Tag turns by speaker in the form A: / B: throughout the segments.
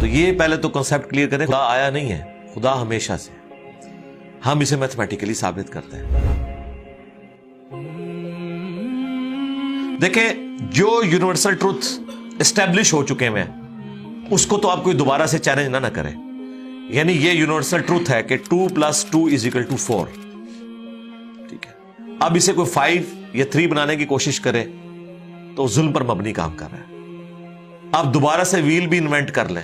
A: تو یہ پہلے تو کنسپٹ کلیئر کریں. خدا آیا نہیں ہے, خدا ہمیشہ سے. ہم اسے میتھمیٹیکلی ثابت کرتے ہیں. دیکھیں, جو یونیورسل ٹروتھ اسٹیبلش ہو چکے ہیں اس کو تو آپ کوئی دوبارہ سے چیلنج نہ کریں. یعنی یہ یونیورسل ٹروتھ ہے کہ 2 + 2 = 4. ٹھیک ہے, اب اسے کوئی 5 یا 3 بنانے کی کوشش کرے تو ظلم پر مبنی کام کر رہا ہے. آپ دوبارہ سے ویل بھی انوینٹ کر لیں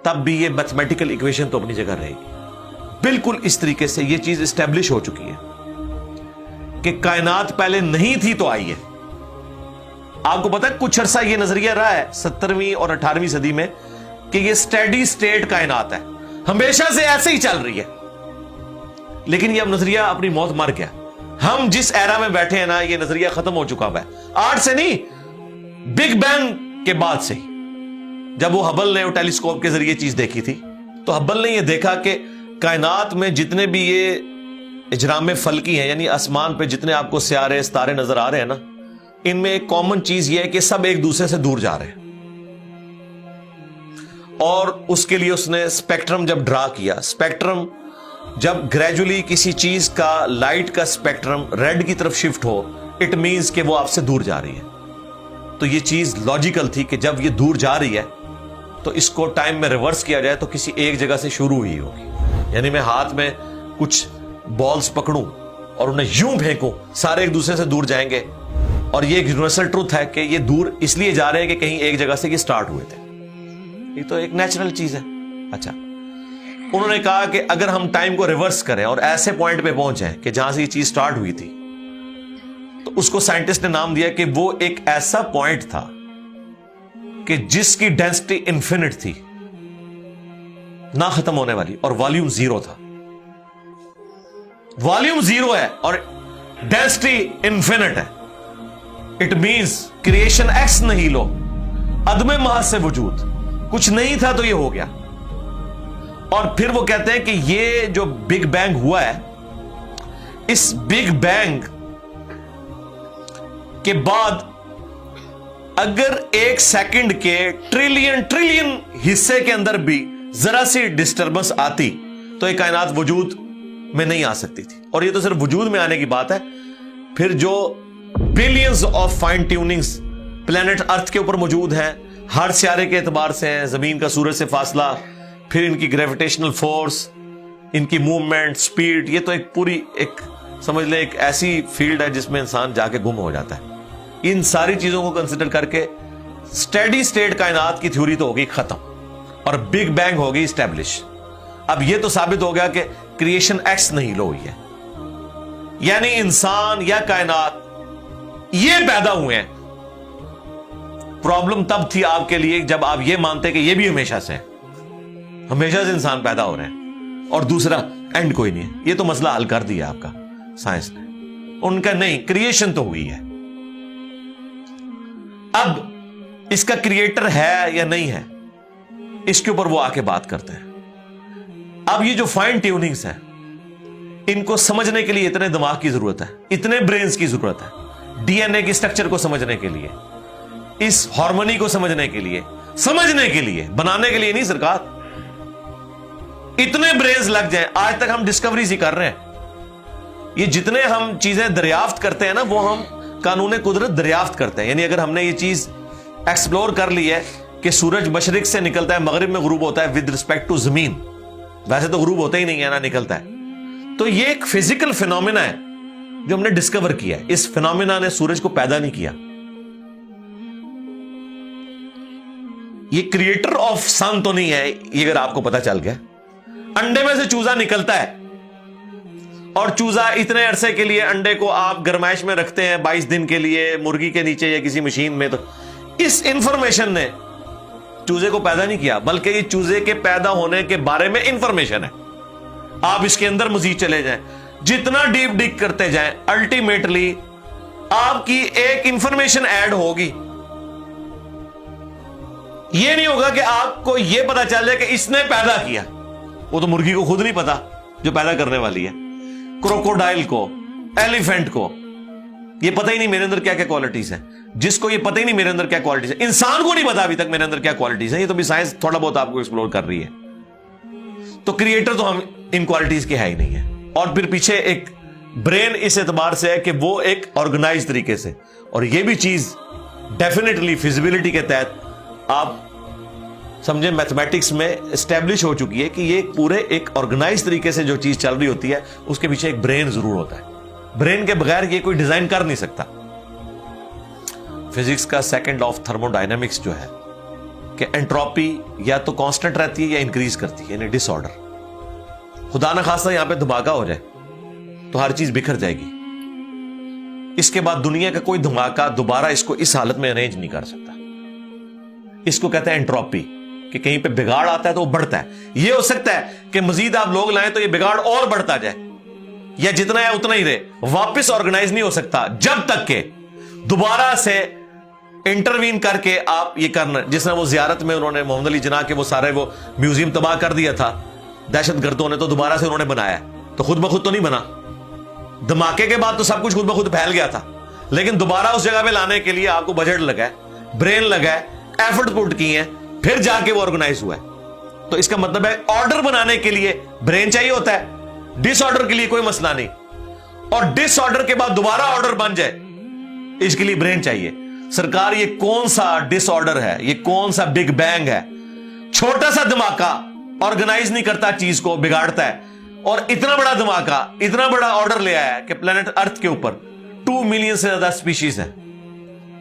A: تب بھی یہ میتھمیٹیکل ایکویشن تو اپنی جگہ رہے گی. بالکل اس طریقے سے یہ چیز اسٹیبلش ہو چکی ہے کہ کائنات پہلے نہیں تھی تو آئی ہے. آپ کو پتا ہے کچھ عرصہ یہ نظریہ رہا ہے 17ویں اور 18ویں صدی میں کہ یہ اسٹیڈی اسٹیٹ کائنات ہے, ہمیشہ سے ایسے ہی چل رہی ہے. لیکن یہ اب نظریہ اپنی موت مر گیا. ہم جس ایرا میں بیٹھے ہیں نا, یہ نظریہ ختم ہو چکا ہے. آج سے نہیں, بگ بینگ کے بعد سے ہی. جب وہ ہبل نے ٹیلیسکوپ کے ذریعے چیز دیکھی تھی تو ہبل نے یہ دیکھا کہ کائنات میں جتنے بھی یہ اجرام فلکی ہیں, یعنی آسمان پہ جتنے آپ کو سیارے ستارے نظر آ رہے ہیں نا, ان میں ایک کامن چیز یہ ہے کہ سب ایک دوسرے سے دور جا رہے ہیں. اور اس کے لیے اس نے اسپیکٹرم جب ڈرا کیا, اسپیکٹرم جب گریجولی کسی چیز کا لائٹ کا اسپیکٹرم ریڈ کی طرف شفٹ ہو, اٹ مینز کہ وہ آپ سے دور جا رہی ہے. تو یہ چیز لاجیکل تھی کہ جب یہ دور جا رہی ہے تو اس کو ٹائم میں ریورس کیا جائے تو کسی ایک جگہ سے شروع ہوئی ہوگی. یعنی میں ہاتھ میں کچھ بالز پکڑوں اور انہیں یوں پھینکوں, سارے ایک دوسرے سے دور جائیں گے. اور یہ ایک یونیورسل ٹروتھ ہے کہ یہ دور اس لیے جا رہے ہیں کہ کہیں ایک جگہ سے یہ سٹارٹ ہوئے تھے. یہ تو ایک نیچرل چیز ہے. اچھا, انہوں نے کہا کہ اگر ہم ٹائم کو ریورس کریں اور ایسے پوائنٹ پہ پہنچ جائیں کہ جہاں سے یہ چیز سٹارٹ ہوئی تھی, تو اس کو سائنٹسٹ نے نام دیا کہ وہ ایک ایسا پوائنٹ تھا کہ جس کی ڈینسٹی انفینٹ تھی, نہ ختم ہونے والی, اور والیوم 0 تھا. والیوم 0 ہے اور ڈینسٹی انفینٹ ہے. اٹ مینز کریشن ایکس نہیں لو, عدم محض سے وجود, کچھ نہیں تھا تو یہ ہو گیا. اور پھر وہ کہتے ہیں کہ یہ جو بگ بینگ ہوا ہے, اس بگ بینگ کے بعد اگر 1 سیکنڈ کے ٹریلین حصے کے اندر بھی ذرا سی ڈسٹربنس آتی تو یہ کائنات وجود میں نہیں آ سکتی تھی. اور یہ تو صرف وجود میں آنے کی بات ہے. پھر جو billions of fine tunings planet Earth کے اوپر موجود ہیں, ہر سیارے کے اعتبار سے ہیں, زمین کا سورج سے فاصلہ, پھر ان کی گریویٹیشنل فورس, ان کی موومنٹ, سپیڈ, یہ تو ایک پوری ایک سمجھ لیں ایک ایسی فیلڈ ہے جس میں انسان جا کے گم ہو جاتا ہے. ان ساری چیزوں کو کنسیڈر کر کے اسٹیڈی اسٹیٹ کائنات کی تھیوری تو ہوگی ختم اور بگ بینگ ہوگی اسٹیبلش. اب یہ تو ثابت ہو گیا کہ کریشن ایکس نہیں لو ہوئی ہے, یعنی انسان یا کائنات یہ پیدا ہوئے ہیں. پرابلم تب تھی آپ کے لیے جب آپ یہ مانتے کہ یہ بھی ہمیشہ سے ہے, ہمیشہ سے انسان پیدا ہو رہے ہیں اور دوسرا اینڈ کوئی نہیں ہے. یہ تو مسئلہ حل کر دیا آپ کا سائنس نے. ان کا نہیں, کریشن تو ہوئی ہے. اب اس کا کریٹر ہے یا نہیں ہے, اس کے اوپر وہ آ کے بات کرتے ہیں. اب یہ جو فائن ٹیوننگز ہیں, ان کو سمجھنے کے لیے اتنے دماغ کی ضرورت ہے, اتنے برینز کی ضرورت ہے. ڈی این اے کی سٹرکچر کو سمجھنے کے لیے, اس ہارمونی کو سمجھنے کے لیے, بنانے کے لیے نہیں سرکار. اتنے برینز لگ جائیں. آج تک ہم ڈسکوریز ہی کر رہے ہیں. یہ جتنے ہم چیزیں دریافت کرتے ہیں نا, وہ ہم قانون قدرت دریافت کرتے ہیں. یعنی اگر ہم نے یہ چیز ایکسپلور کر لی ہے کہ سورج مشرق سے نکلتا ہے, مغرب میں غروب ہوتا ہے ود رسپیکٹ ٹو زمین, ویسے تو غروب ہوتا ہی نہیں ہے نا, نکلتا ہے. تو یہ ایک فزیکل فینومینا ہے جو ہم نے ڈسکور کیا ہے. اس فینومینا نے سورج کو پیدا نہیں کیا. یہ کریٹر آف سن تو نہیں ہے, یہ اگر آپ کو پتا چل گیا. انڈے میں سے چوزا نکلتا ہے اور چوزا اتنے عرصے کے لیے انڈے کو آپ گرمائش میں رکھتے ہیں 22 دن کے لیے مرغی کے نیچے یا کسی مشین میں. تو اس انفارمیشن نے چوزے کو پیدا نہیں کیا, بلکہ یہ چوزے کے پیدا ہونے کے بارے میں انفارمیشن ہے. آپ اس کے اندر مزید چلے جائیں, جتنا ڈیپ ڈگ کرتے جائیں, الٹیمیٹلی آپ کی ایک انفارمیشن ایڈ ہوگی. یہ نہیں ہوگا کہ آپ کو یہ پتا چل جائے کہ اس نے پیدا کیا. وہ تو مرغی کو خود نہیں پتا جو پیدا کرنے والی ہے, کروکوڈائل کو, ایلیفینٹ کو, یہ پتہ ہی نہیں میرے اندر کیا کیا کوالٹیز ہیں. جس کو یہ پتہ ہی نہیں میرے اندر کیا کوالٹیز ہیں, انسان کو نہیں پتا ابھی تک میرے اندر کیا کوالٹیز ہیں, یہ تو بھی سائنس تھوڑا بہت آپ کو ایکسپلور کر رہی ہے. تو کریٹر تو ہم ان کوالٹیز کے ہے ہی نہیں ہے. اور پھر پیچھے ایک برین اس اعتبار سے ہے کہ وہ ایک آرگنائز طریقے سے, اور یہ بھی چیز ڈیفینیٹلی فیزیبلٹی کے تحت آپ سمجھیں میتھمیٹکس میں اسٹیبلش ہو چکی ہے کہ یہ پورے ایک آرگنائز طریقے سے جو چیز چل رہی ہوتی ہے اس کے پیچھے ایک برین ضرور ہوتا ہے. برین کے بغیر یہ کوئی ڈیزائن کر نہیں سکتا. فزکس کا second law of thermo dynamics جو ہے کہ انٹروپی یا تو کانسٹنٹ رہتی ہے یا انکریز کرتی ہے, یعنی ڈس آرڈر. خدا نہ خواستہ یہاں پہ دھماکہ ہو جائے تو ہر چیز بکھر جائے گی. اس کے بعد دنیا کا کوئی دھماکہ دوبارہ اس کو اس حالت میں ارینج نہیں کر سکتا. اس کو کہتے ہیں انٹروپی, کہ کہیں پہ بگاڑ آتا ہے تو وہ بڑھتا ہے. یہ ہو سکتا ہے کہ مزید آپ لوگ لائیں تو یہ بگاڑ اور بڑھتا جائے, یا جتنا ہے اتنا ہی رہے, واپس آرگنائز نہیں ہو سکتا جب تک کہ دوبارہ سے انٹروین کر کے آپ یہ کرنا. جس طرح وہ زیارت میں انہوں نے محمد علی جناح کے وہ سارے وہ میوزیم تباہ کر دیا تھا دہشت گردوں نے, تو دوبارہ سے انہوں نے بنایا, تو خود بخود تو نہیں بنا. دھماکے کے بعد تو سب کچھ خود بخود پھیل گیا تھا, لیکن دوبارہ اس جگہ پہ لانے کے لیے آپ کو بجٹ لگا ہے, برین لگا ہے, ایفرٹ پٹ کی ہیں, پھر جا کے وہ آرگنائز ہوا ہے. تو اس کا مطلب ہے آرڈر بنانے کے لیے برین چاہیے ہوتا ہے, ڈس آرڈر کے لیے کوئی مسئلہ نہیں. اور ڈس آرڈر کے بعد دوبارہ آرڈر بن جائے اس کے لیے برین چاہیے. سرکار یہ کون سا ڈس آرڈر ہے, یہ کون سا بگ بینگ ہے؟ چھوٹا سا دھماکہ آرگنائز نہیں کرتا, چیز کو بگاڑتا ہے, اور اتنا بڑا دھماکہ اتنا بڑا آرڈر لے آیا ہے کہ پلانٹ ارتھ کے اوپر 2 ملین سے زیادہ سپیشیز ہیں.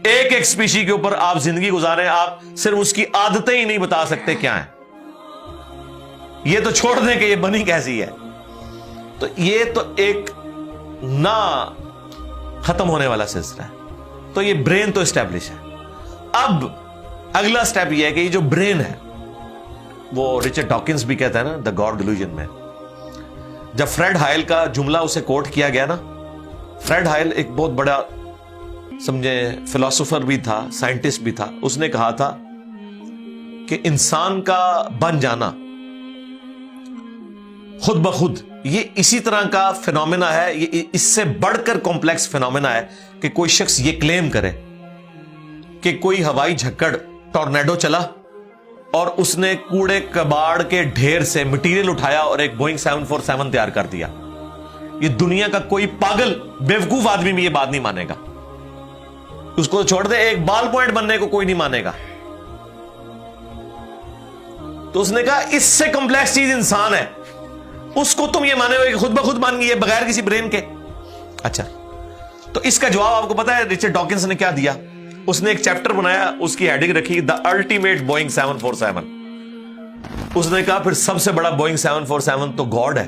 A: ایک ایک سپیشی کے اوپر آپ زندگی گزاریں, آپ صرف اس کی عادتیں ہی نہیں بتا سکتے کیا ہیں. یہ تو چھوڑ دیں کہ یہ بنی کیسی ہے. تو یہ تو ایک نہ ختم ہونے والا سلسلہ ہے. تو یہ برین تو اسٹیبلش ہے. اب اگلا سٹیپ یہ ہے کہ یہ جو برین ہے, وہ رچرڈ ڈاکنز بھی کہتا ہے نا دا گاڈ ڈیلوژن میں, جب فریڈ ہائل کا جملہ اسے کوٹ کیا گیا نا, فریڈ ہائل ایک بہت بڑا سمجھے فلاسفر بھی تھا, سائنٹسٹ بھی تھا. اس نے کہا تھا کہ انسان کا بن جانا خود بخود یہ اسی طرح کا فینومینا ہے, یہ اس سے بڑھ کر کمپلیکس فینومینا ہے کہ کوئی شخص یہ کلیم کرے کہ کوئی ہوائی جھکڑ ٹورنیڈو چلا اور اس نے کوڑے کباڑ کے ڈھیر سے مٹیریل اٹھایا اور ایک بوئنگ 747 تیار کر دیا. یہ دنیا کا کوئی پاگل بیوقوف آدمی بھی یہ بات نہیں مانے گا. اس کو چھوڑ دے, ایک بال پوائنٹ بننے کو کوئی نہیں مانے گا. تو اس نے کہا اس سے کمپلیکس چیز انسان ہے, اس کو تم یہ مانے ہو کہ خود بخود مان گئی ہے بغیر کسی برین کے. اچھا, تو اس کا جواب آپ کو پتا ہے رچرڈ ڈاکنز نے کیا دیا؟ اس نے ایک چیپٹر بنایا, اس کی ہیڈنگ رکھی دا الٹیمیٹ بوئنگ 747. اس نے کہا پھر سب سے بڑا بوئنگ 747 تو گاڈ ہے.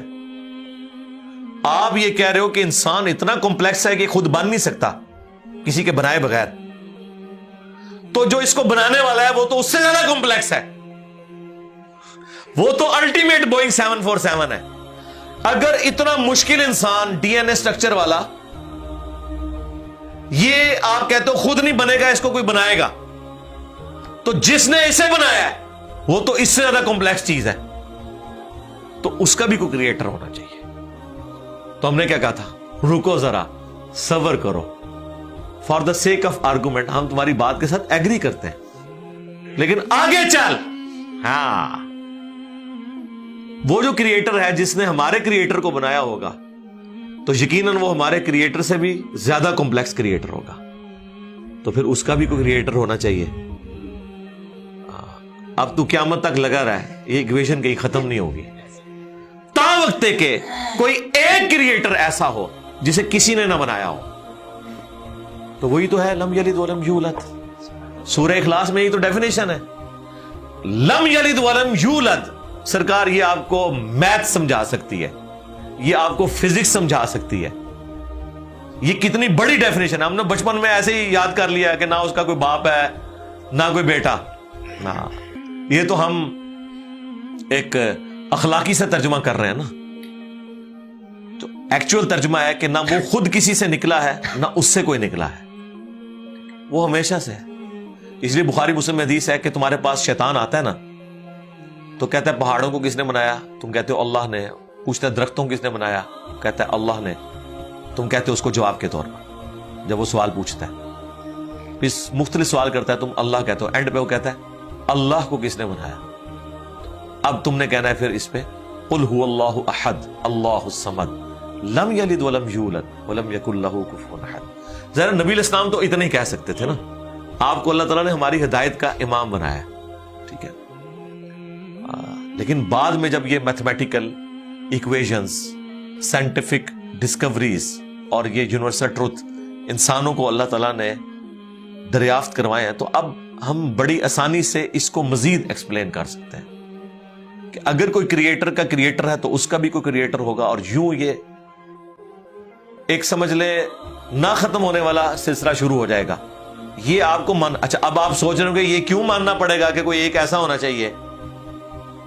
A: آپ یہ کہہ رہے ہو کہ انسان اتنا کمپلیکس ہے کہ خود بن نہیں سکتا کسی کے بنائے بغیر, تو جو اس کو بنانے والا ہے وہ تو اس سے زیادہ کمپلیکس ہے, وہ تو الٹیمیٹ بوئنگ 747 ہے. اگر اتنا مشکل انسان ڈی این اے اسٹرکچر والا یہ آپ کہتے ہو خود نہیں بنے گا, اس کو کوئی بنائے گا, تو جس نے اسے بنایا ہے وہ تو اس سے زیادہ کمپلیکس چیز ہے, تو اس کا بھی کوئی کریٹر ہونا چاہیے. تو ہم نے کیا کہا تھا, رکو ذرا صبر کرو, for the sake of argument ہم تمہاری بات کے ساتھ ایگری کرتے ہیں, لیکن آگے چل. ہاں, وہ جو کریٹر ہے جس نے ہمارے کریٹر کو بنایا ہوگا تو یقیناً وہ ہمارے کریٹر سے بھی زیادہ کمپلیکس کریٹر ہوگا, تو پھر اس کا بھی کوئی کریٹر ہونا چاہیے. اب تو قیامت تک لگا رہا ہے, یہ ایکویشن کہیں ختم نہیں ہوگی تا وقت کہ کوئی ایک کریٹر ایسا ہو جسے کسی نے نہ بنایا ہو. تو وہی تو ہے لم یلد ولم یولد. سورہ اخلاص میں یہ تو ڈیفینیشن ہے, لم یلد ولم یولد. سرکار یہ آپ کو میتھ سمجھا سکتی ہے, یہ آپ کو فزکس سمجھا سکتی ہے. یہ کتنی بڑی ڈیفینیشن ہے. ہم نے بچپن میں ایسے ہی یاد کر لیا کہ نہ اس کا کوئی باپ ہے نہ کوئی بیٹا. نہ, یہ تو ہم ایک اخلاقی سے ترجمہ کر رہے ہیں نا. تو ایکچوئل ترجمہ ہے کہ نہ وہ خود کسی سے نکلا ہے نہ اس سے کوئی نکلا ہے, وہ ہمیشہ سے ہے. اس لیے بخاری مسلم میں حدیث ہے کہ تمہارے پاس شیطان آتا ہے نا تو کہتا ہے پہاڑوں کو کس نے بنایا؟ تم کہتے ہو اللہ نے. پوچھتا ہے درختوں کو کس نے بنایا؟ کہتا ہے اللہ نے. تم کہتے ہو اس کو جواب کے طور پر جب وہ سوال پوچھتا ہے، پھر مختلف سوال کرتا ہے، تم اللہ کہتے ہو، اینڈ پہ وہ کہتا ہے اللہ کو کس نے بنایا؟ اب تم نے کہنا ہے پھر اس پہ قل هو اللہ احد اللہ الصمد لم یلد ولم یولد ولم یکن لہ کفوا احد۔ ذرا نبی علیہ السلام تو اتنا ہی کہہ سکتے تھے نا، آپ کو اللہ تعالیٰ نے ہماری ہدایت کا امام بنایا، ٹھیک ہے، لیکن بعد میں جب یہ میتھمیٹیکل ایکویشنز، سائنٹیفک ڈسکوریز اور یہ یونیورسل ٹروتھ انسانوں کو اللہ تعالیٰ نے دریافت کروائے ہیں، تو اب ہم بڑی آسانی سے اس کو مزید ایکسپلین کر سکتے ہیں کہ اگر کوئی کریٹر کا کریٹر ہے تو اس کا بھی کوئی کریٹر ہوگا، اور یوں یہ ایک سمجھ لے نہ ختم ہونے والا سلسلہ شروع ہو جائے گا۔ یہ آپ کو اچھا اب آپ سوچ رہے ہو کہ یہ کیوں ماننا پڑے گا کہ کوئی ایک ایسا ہونا چاہیے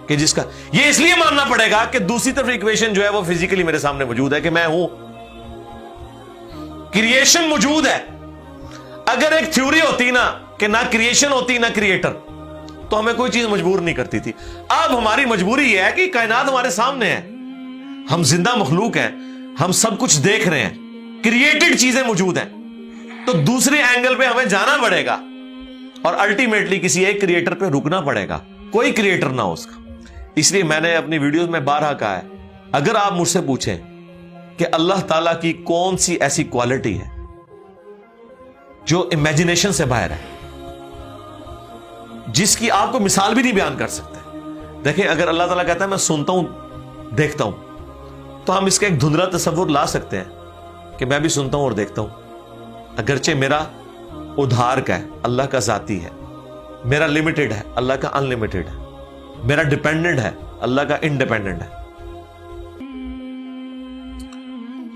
A: کہ جس کا، یہ اس لیے ماننا پڑے گا کہ دوسری طرف ایکویشن جو ہے وہ فزیکلی میرے سامنے موجود ہے کہ میں ہوں، کریشن موجود ہے۔ اگر ایک تھیوری ہوتی نا کہ نہ کریشن ہوتی نہ کریٹر تو ہمیں کوئی چیز مجبور نہیں کرتی تھی۔ اب ہماری مجبوری یہ ہے کہ کائنات ہمارے سامنے ہے، ہم زندہ مخلوق ہیں، ہم سب کچھ دیکھ رہے ہیں، کریٹڈ چیزیں موجود ہیں، تو دوسرے اینگل پہ ہمیں جانا پڑے گا اور الٹیمیٹلی کسی ایک کریٹر پہ رکنا پڑے گا، کوئی کریٹر نہ ہو اس کا۔ اس لیے میں نے اپنی ویڈیوز میں بارہا کہا ہے، اگر آپ مجھ سے پوچھیں کہ اللہ تعالیٰ کی کون سی ایسی کوالٹی ہے جو امیجنیشن سے باہر ہے، جس کی آپ کو مثال بھی نہیں بیان کر سکتے۔ دیکھیں اگر اللہ تعالیٰ کہتا ہے میں سنتا ہوں دیکھتا ہوں، تو ہم اس کا ایک دھندلا تصور لا سکتے ہیں کہ میں بھی سنتا ہوں اور دیکھتا ہوں، اگرچہ میرا ادھار کا ہے، اللہ کا ذاتی ہے، میرا لمیٹڈ ہے، اللہ کا ان لمیٹڈ ہے، میرا ڈیپینڈنٹ ہے، اللہ کا انڈیپینڈنٹ ہے۔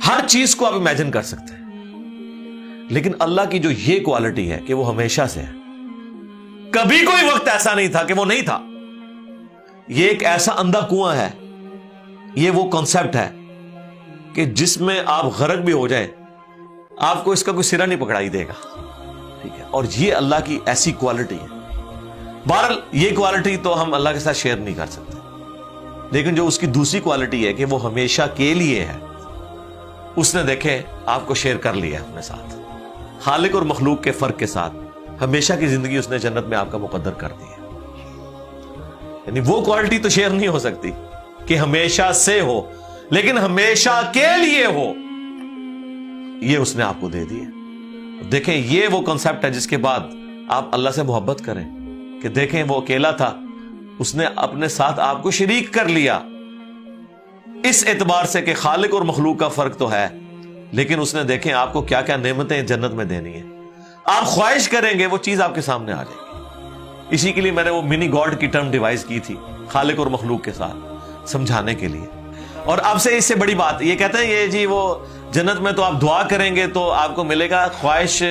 A: ہر چیز کو آپ امیجن کر سکتے ہیں، لیکن اللہ کی جو یہ کوالٹی ہے کہ وہ ہمیشہ سے ہے، کبھی کوئی وقت ایسا نہیں تھا کہ وہ نہیں تھا۔ یہ ایک ایسا اندھا کنواں ہے، یہ وہ کانسیپٹ ہے کہ جس میں آپ غرق بھی ہو جائیں آپ کو اس کا کوئی سرا نہیں پکڑائی دے گا، ٹھیک ہے، اور یہ اللہ کی ایسی کوالٹی ہے۔ بہرحال یہ کوالٹی تو ہم اللہ کے ساتھ شیئر نہیں کر سکتے، لیکن جو اس کی دوسری کوالٹی ہے کہ وہ ہمیشہ کے لیے ہے، اس نے دیکھیں آپ کو شیئر کر لیا اپنے ساتھ، خالق اور مخلوق کے فرق کے ساتھ ہمیشہ کی زندگی اس نے جنت میں آپ کا مقدر کر دی ہے۔ یعنی وہ کوالٹی تو شیئر نہیں ہو سکتی کہ ہمیشہ سے ہو، لیکن ہمیشہ کے لیے ہو، یہ اس نے آپ کو دے دی ہے۔ دیکھیں یہ وہ کنسپٹ ہے جس کے بعد آپ اللہ سے محبت کریں کہ دیکھیں وہ اکیلا تھا، اس نے اپنے ساتھ آپ کو شریک کر لیا، اس اعتبار سے کہ خالق اور مخلوق کا فرق تو ہے، لیکن اس نے دیکھیں آپ کو کیا کیا نعمتیں جنت میں دینی ہیں، آپ خواہش کریں گے وہ چیز آپ کے سامنے آ جائے گی۔ اسی کے لیے میں نے وہ منی گاڈ کی ٹرم ڈیوائز کی تھی خالق اور مخلوق کے ساتھ سمجھانے کے لیے۔ اور اب سے اس سے بڑی بات یہ کہتے ہیں یہ جی وہ جنت میں تو آپ دعا کریں گے تو آپ کو ملے گا، خواہش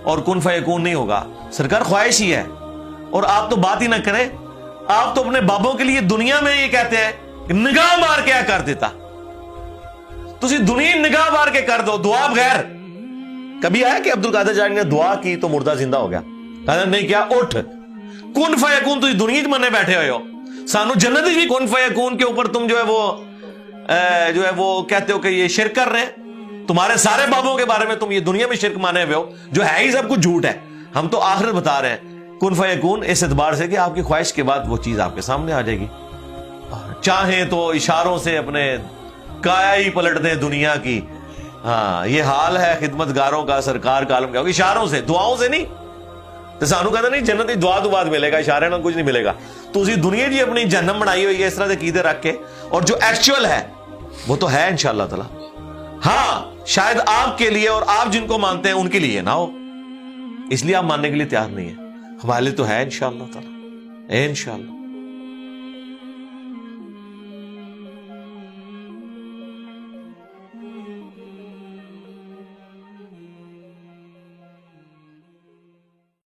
A: اور کن فیکون نہیں ہوگا۔ سرکار خواہش ہی ہے، اور آپ تو بات ہی نہ کریں، آپ تو اپنے بابوں کے لیے دنیا میں یہ کہتے ہیں کہ نگاہ مار کے کر دیتا، تسی دنیا نگاہ مار کے کر دو دعا بغیر۔ کبھی آیا کہ عبد القادر جانی نے دعا کی تو مردہ زندہ ہو گیا؟ کہا نہیں کیا، اٹھ کن فیکون، تسی دنیا منے بیٹھے ہوئے ہو، سانو جنت بھی کن فیکون کے اوپر تم جو ہے وہ کہتے ہو کہ یہ شرک کر رہے ہیں، تمہارے سارے بابوں کے بارے میں تم یہ دنیا میں شرک مانے ہوئے ہو جو ہے ہی سب کچھ جھوٹ ہے، ہم تو آخرت بتا رہے ہیں کن فیکون، اس اعتبار سے کہ آپ کی خواہش کے بعد وہ چیز آپ کے سامنے آ جائے گی۔ چاہیں تو اشاروں سے اپنے کایا ہی پلٹ دیں دنیا کی، ہاں یہ حال ہے خدمتگاروں کا، سرکار کا عالم کا، اشاروں سے، دعاؤں سے نہیں۔ تو سانو کہتا نہیں جنت کی دعا تو بعد ملے گا، اشارے نہ کچھ نہیں ملے گا۔ تو اسی دنیا جی اپنی جہنم بنائی ہوئی ہے اس طرح سے عقیدے رکھ کے، اور جو ایکچوئل ہے وہ تو ہے انشاءاللہ تعالی، ہاں شاید آپ کے لیے اور آپ جن کو مانتے ہیں ان کے لیے نہ ہو، اس لیے آپ ماننے کے لیے تیار نہیں ہے، ہمارے لیے تو ہے انشاءاللہ تعالی، انشاءاللہ۔